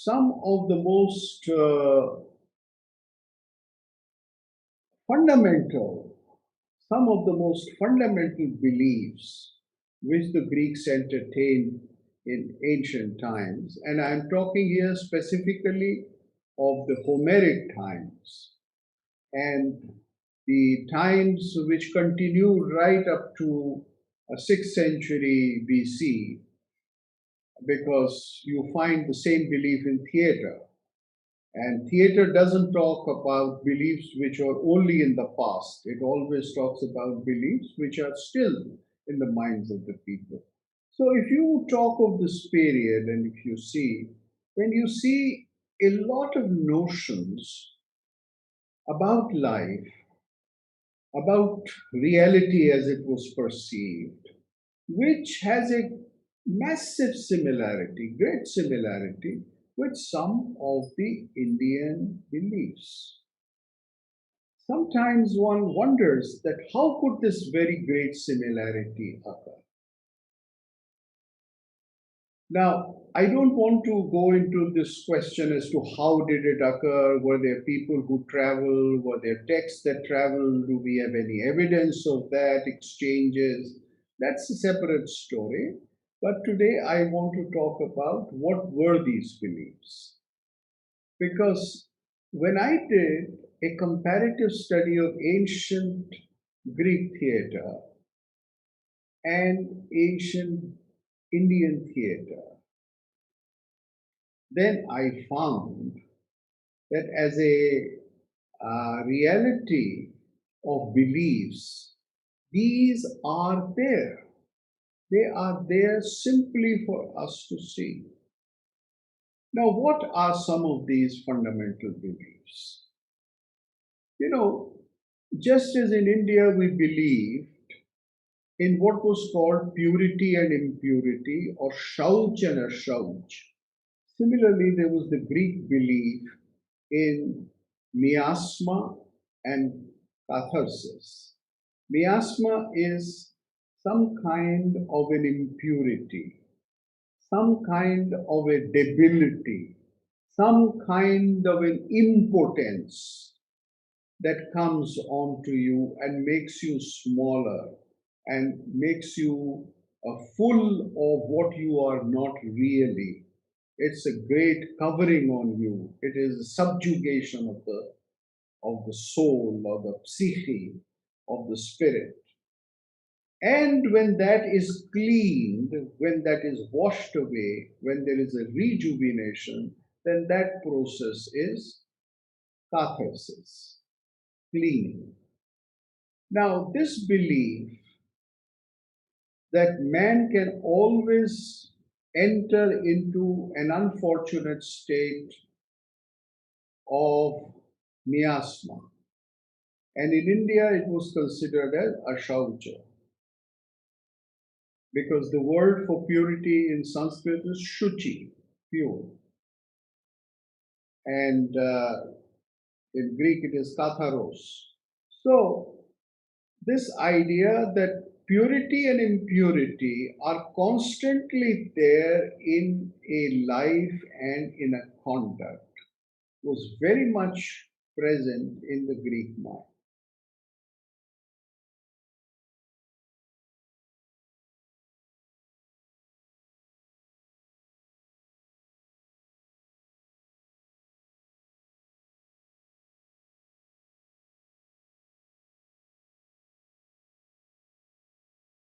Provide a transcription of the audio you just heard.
some of the most fundamental, some of the most fundamental beliefs which the Greeks entertained in ancient times, and I'm talking here specifically of the Homeric times and the times which continue right up to 6th century BC, because you find the same belief in theater. And theater doesn't talk about beliefs which are only in the past. It always talks about beliefs which are still in the minds of the people. So if you talk of this period and if you see, then you see a lot of notions about life, about reality as it was perceived, which has a massive similarity, great similarity with some of the Indian beliefs. Sometimes one wonders that how could this very great similarity occur? Now, I don't want to go into this question as to how did it occur, were there people who traveled, were there texts that traveled, do we have any evidence of that, exchanges? That's a separate story. But today I want to talk about what were these beliefs. Because when I did a comparative study of ancient Greek theater and ancient Indian theater, then I found that as a reality of beliefs, these are there. They are there simply for us to see. Now, what are some of these fundamental beliefs? You know, just as in India we believed in what was called purity and impurity, or shauch and ashauch. Similarly, there was the Greek belief in miasma and catharsis. Miasma is some kind of an impurity, some kind of a debility, some kind of an impotence that comes onto you and makes you smaller and makes you full of what you are not really. It's a great covering on you. It is a subjugation of the soul or the psyche of the spirit. And when that is cleaned, when that is washed away, when there is a rejuvenation, then that process is catharsis, cleaning. Now, this belief that man can always enter into an unfortunate state of miasma. And in India, it was considered as ashaucha, because the word for purity in Sanskrit is shuchi, pure. And in Greek, it is katharos. So, this idea that purity and impurity are constantly there in a life and in a conduct was very much present in the Greek mind.